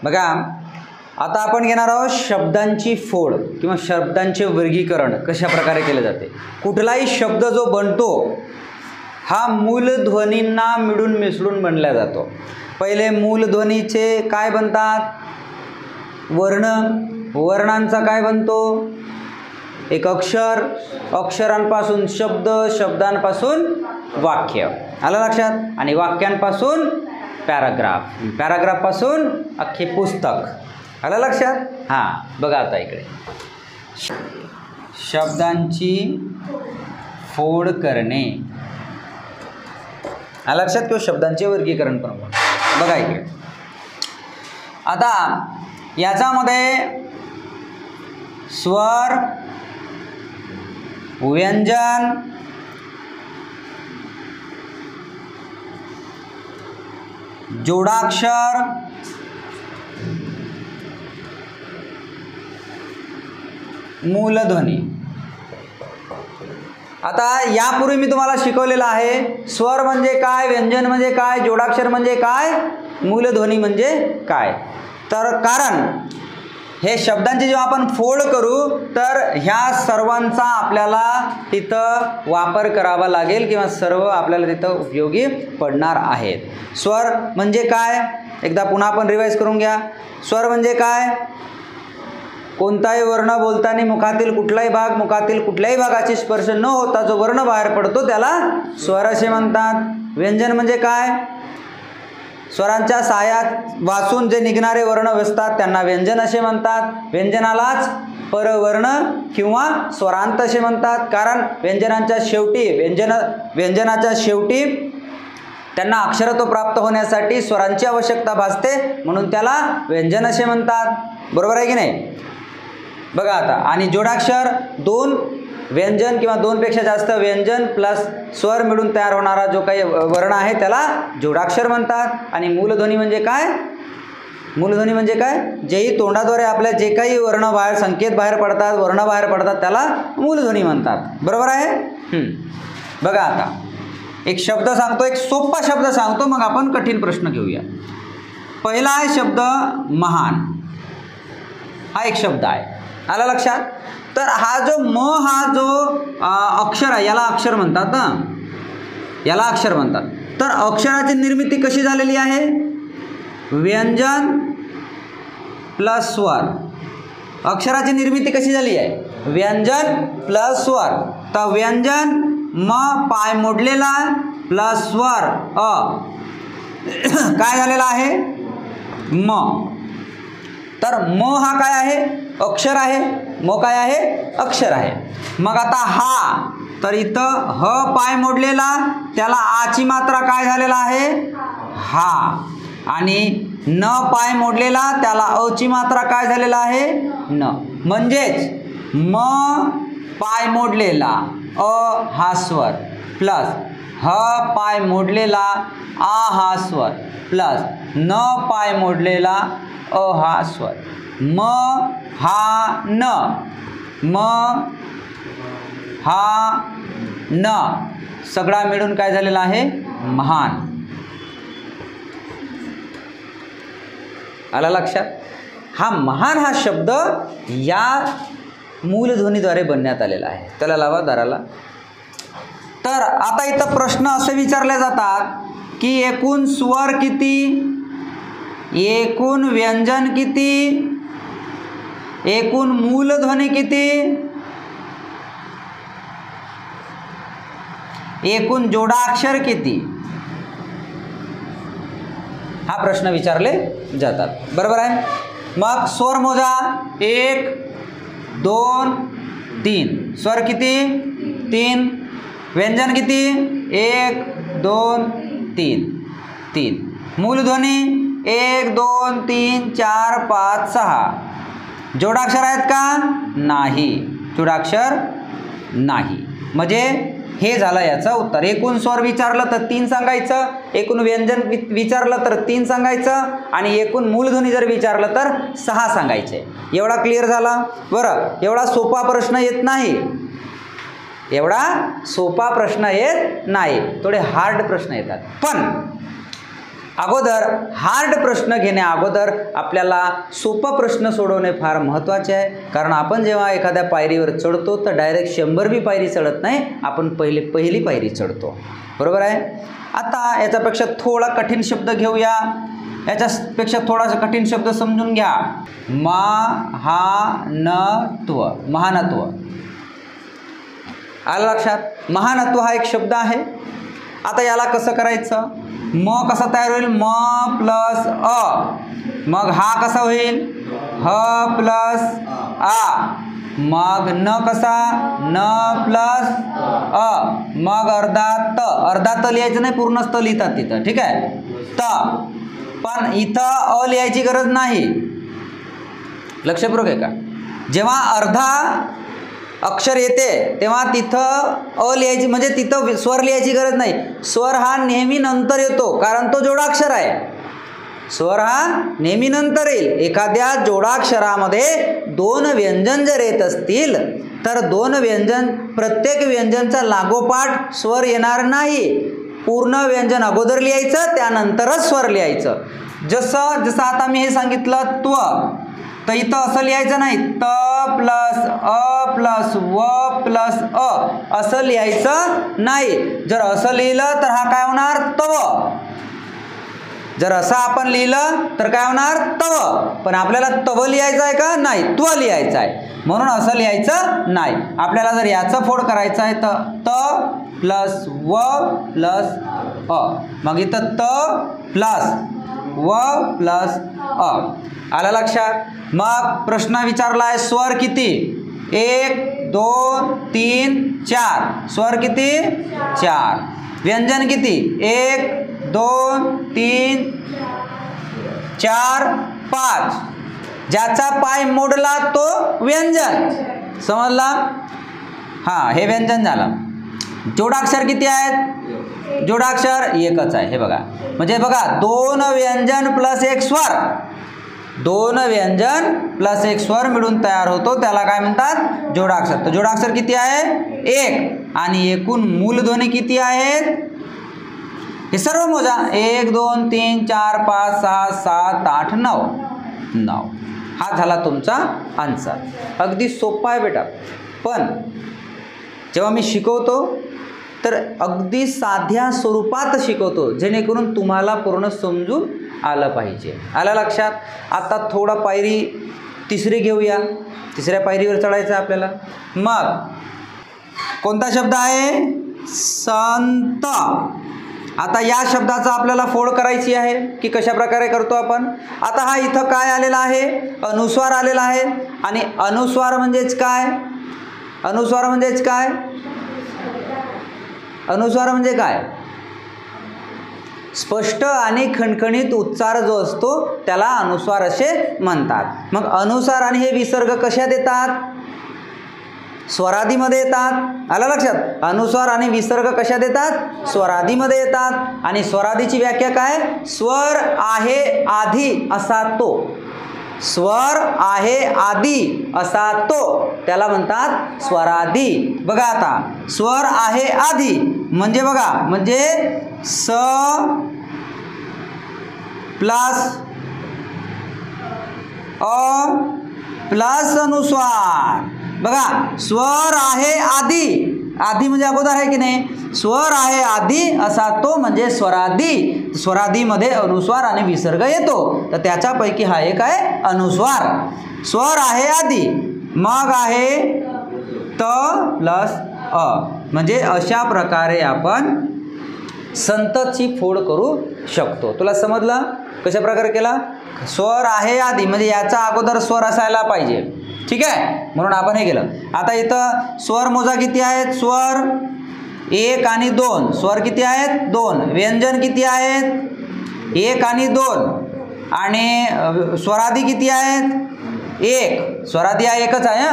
बघा आता आपण घेणार आहोत शब्दांची फोड किंवा शब्दांचे वर्गीकरण कशा प्रकारे केले जाते। कुठलाही शब्द जो बनतो हा मूलध्वनींना मिळून मिसळून बनला जातो। पहिले मूलध्वनीचे काय बनतात, वर्ण, वर्णांचा काय बनतो, एक अक्षर, अक्षरांपासून शब्द, शब्दांपासून वाक्य, आलं लक्षात, आणि वाक्यांपासून पॅराग्राफ, पॅराग्राफपासून अख्खे पुस्तक, आलं लक्षात। हां बघा आता इकडे शब्दांची फोड करणे, आलं लक्षात, किंवा शब्दांचे वर्गीकरण पण बघा इकडे। आता याच्यामध्ये स्वर, व्यंजन, जोडाक्षर, मूलध्वनी। आता यापूर्वी मी तुम्हाला शिकवलेलं आहे स्वर म्हणजे काय, व्यंजन म्हणजे काय, जोडाक्षर म्हणजे काय, मूलध्वनी म्हणजे काय। तर कारण हे शब्दांची जेव्हा आपण फोड करू तर ह्या सर्वांचा आपल्याला तिथं वापर करावा लागेल किंवा सर्व आपल्याला तिथं उपयोगी पडणार आहेत। स्वर म्हणजे काय, एकदा पुन्हा आपण रिवाइज करून घ्या। स्वर म्हणजे काय, कोणताही वर्ण बोलताना मुखातील कुठलाही भाग, मुखातील कुठल्याही भागाची स्पर्श न होता जो वर्ण बाहेर पडतो त्याला स्वर असे म्हणतात। व्यंजन म्हणजे काय, स्वरांच्या साह्यात वाचून जे निघणारे वर्ण असतात त्यांना व्यंजन असे म्हणतात। व्यंजनालाच परवर्ण किंवा स्वरांत असे म्हणतात, कारण व्यंजनाच्या शेवटी व्यंजनाच्या शेवटी त्यांना अक्षरत्व प्राप्त होण्यासाठी स्वरांची आवश्यकता भासते, म्हणून त्याला व्यंजन असे म्हणतात, बरोबर आहे की नाही। बघा आता, आणि जोडाक्षर दोन व्यंजन किंवा दोनपेक्षा जास्त व्यंजन प्लस स्वर मिळून तयार होणारा जो काही वर्ण आहे त्याला जोडाक्षर म्हणतात। आणि मूलध्वनी म्हणजे काय, मूलध्वनी म्हणजे काय, जेही तोंडाद्वारे आपल्या जे काही वर्ण बाहेर, संकेत बाहेर पडतात, वर्ण बाहेर पडतात त्याला मूलध्वनी म्हणतात, बरोबर आहे। बघा आता एक शब्द सांगतो, एक सोपा शब्द सांगतो, मग आपण कठीण प्रश्न घेऊया। पहिला आहे शब्द महान, हा एक शब्द आहे, आला लक्षात। तर हा जो म हा जो अक्षर आहे याला अक्षर म्हणतात ना, याला अक्षर म्हणतात। तर अक्षराची निर्मिती कशी झालेली आहे, व्यंजन प्लस स्वर। अक्षराची निर्मिती कशी झाली आहे, व्यंजन प्लस स्वर। तर व्यंजन म पाय मोडलेला प्लस स्वर अ काय झालेला आहे, म। तर म हा काय आहे, अक्षर आहे, म काय आहे, अक्षर आहे। मग आता हा, तर इथं ह पाय मोडलेला त्याला आची मात्रा काय झालेला आहे, हा, आणि न पाय मोडलेला त्याला अची मात्रा काय झालेला आहे, न। म्हणजेच म पाय मोडलेला अ हा स्वर प्लस ह पाय मोडलेला आ हा स्वर प्लस न पाय मोडलेला अ हा स्वर, म हा न, म हा न, सगळा मिळून काय झालेला आहे, महान, आला लक्षात। हा महान हा शब्द या मूलध्वनीद्वारे बनण्यात आलेला आहे, त्याला लावा दाराला। तर आता इथं प्रश्न असे विचारले जातात की एकूण स्वर किती, एकूण व्यंजन किती, एकूण मूलध्वनी किती, एकूण जोडाक्षर किती, हा प्रश्न विचारले जातात, बरोबर आहे। मग स्वर मोजा, 1 2 3, स्वर किती, 3, व्यंजन किती, 1 2 3 3, मूलध्वनी 1 2 3 4 5 6, जोडाक्षर आहेत का, नाही, जोडाक्षर नाही। म्हणजे हे झालं याचं उत्तर। एकूण स्वर विचारलं तर 3 सांगायचं, एकूण व्यंजन विचारलं तर 3 सांगायचं, आणि एकूण मूलध्वनी जर विचारलं तर 6 सांगायचे। एवढा क्लिअर झाला, बरं। एवढा सोपा प्रश्न येत नाही, एवढा सोपा प्रश्न येत नाही, थोडे हार्ड प्रश्न येतात। पण अगोदर हार्ड प्रश्न घेण्या अगोदर आपल्याला सोपा प्रश्न सोडवणे फार महत्त्वाचे आहे. कारण आपण जेव्हा एखाद्या पायरीवर चढतो तर डायरेक्ट 100 पायरी चढत नाही, आपण पहिली पायरी चढतो. बरोबर आहे. आता याच्यापेक्षा थोडा कठीण शब्द घेऊया, याच्यापेक्षा थोडासा कठीण शब्द समजून घ्या. महानत्व. महानत्व आलं लक्षात. महानत्व हा एक शब्द आहे. आता याला कसं करायचं, म कसा तयार होईल, म प्लस अ, मग हा कसा होईल, ह प्लस आ, मग न कसा, न प्लस अ, मग अर्धा त. अर्धा त लिहायचं नाही, पूर्णच त लिहितात तिथं, ठीक आहे. त, पण इथं अ लिहायची गरज नाही. लक्षपूर्वक आहे का. जेव्हा अर्धा अक्षर येते तेव्हा तिथं अ लिहायची, म्हणजे तिथं स्वर लिहायची गरज नाही. स्वर हा नेहमी नंतर येतो, कारण तो जोडाक्षर आहे. स्वर हा नेहमी नंतर येईल. एखाद्या जोडाक्षरामध्ये 2 व्यंजन जर येत असतील तर 2 व्यंजन, प्रत्येक व्यंजनचा लागोपाठ स्वर येणार नाही. पूर्ण व्यंजन अगोदर लिहायचं, त्यानंतरच स्वर लिहायचं. जसं आता मी हे सांगितलं त्व, तर इथं असं लिहायचं नाही, त प्लस अ प्लस व प्लस अ असं लिहायचं नाही. जर असं लिहिलं तर हा काय होणार, तव. जर असं आपण लिहिलं तर काय होणार, तव. पण आपल्याला तव लिहायचं आहे का, नाही, त्व लिहायचं आहे. म्हणून असं लिहायचं नाही. आपल्याला जर याचं फोड करायचं आहे तर त प्लस व प्लस अ, मग इथं त प्लस व प्लस अ. आलं लक्षात. मग प्रश्न विचारला आहे, स्वर किती, 1 2 3 4. स्वर किती, 4. व्यंजन किती, 1 2 3 4 5. ज्याचा पाय मोडला तो व्यंजन. समजला. हां, हे व्यंजन झालं. जोडाक्षर किती आहेत, जोडाक्षर एकच आहे. हे बघा, म्हणजे बघा 2 व्यंजन प्लस 1 स्वर, 2 व्यंजन प्लस 1 स्वर मिळून तयार होतो, त्याला काय म्हणतात, जोडाक्षर. तर जोडाक्षर किती आहे, 1. आणि एकूण मूलध्वनी किती आहेत, हे सर्व मोजा. 1 2 3 4 5 6 7 8 9. 9 हा झाला तुमचा आन्सर. अगदी सोपा आहे बेटा. पण जेव्हा मी शिकवतो तर अगदी साध्या स्वरूपात शिकवतो, जेणेकरून तुम्हाला पूर्ण समजून आलं पाहिजे. आलं लक्षात. आता थोडा पायरी तिसरी घेऊया. तिसऱ्या पायरीवर चढायचं आपल्याला. मग कोणता शब्द आहे, संत. आता या शब्दाचा आपल्याला फोड करायची आहे की कशा प्रकारे करतो आपण. आता हा इथं काय आलेला आहे, अनुस्वार आलेला आहे. आणि अनुस्वार म्हणजेच काय, अनुस्वार म्हणजेच काय, अनुस्वार म्हणजे काय, स्पष्ट आणि खणखणीत उच्चार जो असतो त्याला अनुस्वार असे म्हणतात. मग अनुस्वार आणि हे विसर्ग कशात येतात, स्वरादीमध्ये येतात. आलं लक्षात. अनुस्वार आणि विसर्ग कशात येतात, स्वरादीमध्ये येतात. आणि स्वरादीची व्याख्या काय, स्वर आहे आधी असा तो. स्वर आहे आधी असा तो, त्याला म्हणतात स्वरादी. बघा आता, स्वर आहे आधी म्हणजे बघा, म्हणजे स प्लस अ प्लस अनुस्वार. बघा, स्वर आहे आधी, आधी म्हणजे अगोदर आहे की नाही, स्वर आहे आधी असा तो म्हणजे स्वरादी. स्वरादीमध्ये अनुस्वार आणि विसर्ग येतो, तर त्याच्यापैकी हा एक आहे अनुस्वार. स्वर आहे आधी, मग आहे त प्लस अ. म्हणजे अशा प्रकारे आपण संतची फोड करू शकतो. तुला समजलं कशा प्रकारे केला. स्वर आहे आधी म्हणजे याचा अगोदर स्वर असायला पाहिजे, ठीक आहे, म्हणून आपण हे केलं. आता इथं स्वर मोजा किती आहेत, स्वर 1 आणि 2. स्वर किती आहेत, 2. व्यंजन किती आहेत, 1 आणि 2. आणि स्वरादी किती आहेत, 1. स्वरादी हा एकच आहे.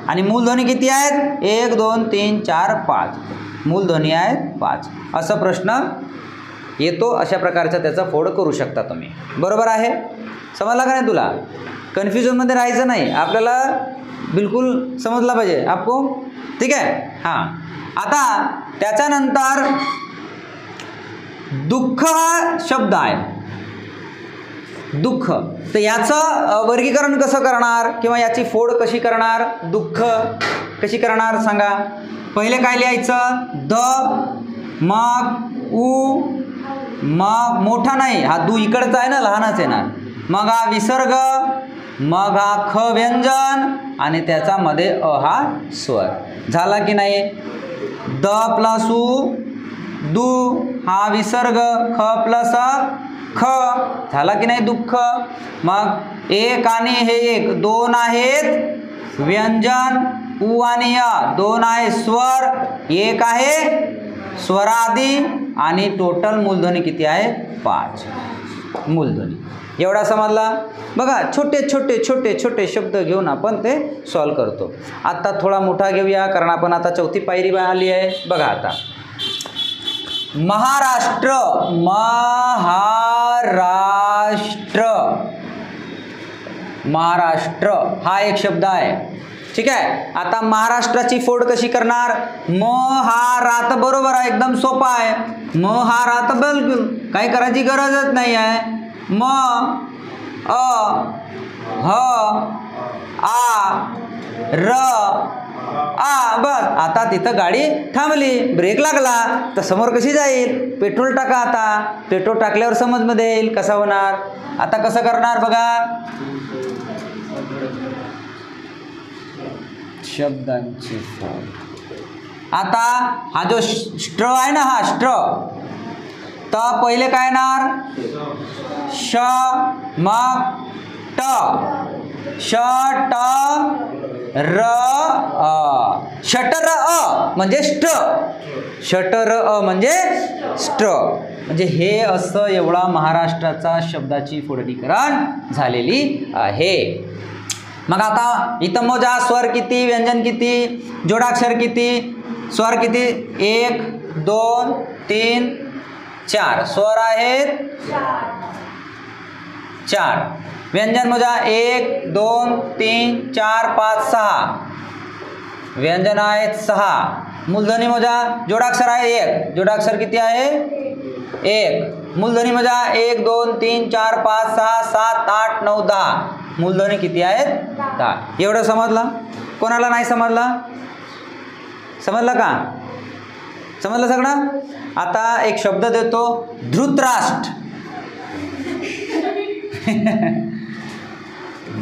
आणि मूलध्वनी किती आहेत, 1 2 3 4 5. मूलध्वनी आहेत 5. असा प्रश्न येतो. अशा प्रकारचा त्याचा फोड करू शकता तुम्ही. बरोबर आहे. समजला का नाही तुला. कन्फ्युजनमध्ये राहायचं नाही, आपल्याला बिलकुल समजला पाहिजे आपको, ठीक आहे. हां, आता त्याच्यानंतर दुःख हा शब्द आहे. दुःख. तर याचं वर्गीकरण कसं करणार किंवा याची फोड कशी करणार, दुःख कशी करणार सांगा. पहिले काय लिहायचं, द, मग उ, मग मोठा नाही हा दू इकडचा आहे ना, लहानच येणार. मग हा विसर्ग, मग हा ख व्यंजन आणि त्याच्यामध्ये अ हा स्वर. झाला की नाही. द प्लस उ, दू हा विसर्ग, ख प्लस ख. झाला की नाही दुःख. मग एक आणि हे एक दोन आहेत व्यंजन, उ आणि य दोन आहे स्वर, एक आहे स्वरादी आणि टोटल मूलध्वनी किती आहे 5 मूलध्वनी. एवढा समजला. बघा छोटे छोटे छोटे छोटे शब्द घेऊन आपण ते सॉल्व करतो. आता थोडा मोठा घेऊया कारण आपण आता चौथी पायरी आली आहे. बघा आता महाराष्ट्र, महाराष्ट्र, महाराष्ट्र हा एक शब्द आहे. ठीक आहे. आता महाराष्ट्राची फोड कशी करणार. म हा रात बरोबर आहे, एकदम सोपा आहे. म हा रात बिलकुल काही करायची गरजच नाही आहे. म अ ह आ र आ बस. आता तिथं गाडी थांबली, ब्रेक लागला तर समोर कशी जाईल. पेट्रोल टाका. आता पेट्रोल टाकल्यावर समजमध्ये येईल कसा होणार. आता कसं करणार बघा. शब्दांची फोड. आता हा जो स्ट्र आहे ना, हा स्ट्र तर पहिले काय येणार श, मग ट, श ट र अ. शटर अ म्हणजे स्ट्र, शटर अ म्हणजे स्ट्र. म्हणजे हे असं एवढा महाराष्ट्राचा शब्दाची फोडणीकरण झालेली आहे. मग आता इथं मोजा. स्वर किती, व्यंजन किती, जोडाक्षर किती. स्वर किती 1 2 3 4 स्वर आहेत 4. व्यंजन मोजा 1 2 3 4 5 6 व्यंजन आहेत 6. मूलध्वनी मोजा. जोडाक्षर आहे 1, जोडाक्षर किती आहे 1. मूलध्वनी मोजा 1 2 3 4 5 6 7 8 9 10 मूलध्वनी किती आहेत 10. एवढं समजलं. कोणाला नाही समजलं. समजलं का. समजलं सगळं. आता एक शब्द देतो धृतराष्ट्र.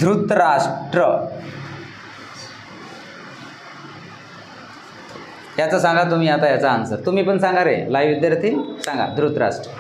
धृतराष्ट्र याचं सांगा तुम्ही. आता याचा आन्सर तुम्ही पण सांगा रे लाईव्ह विद्यार्थी, सांगा धृतराष्ट्र.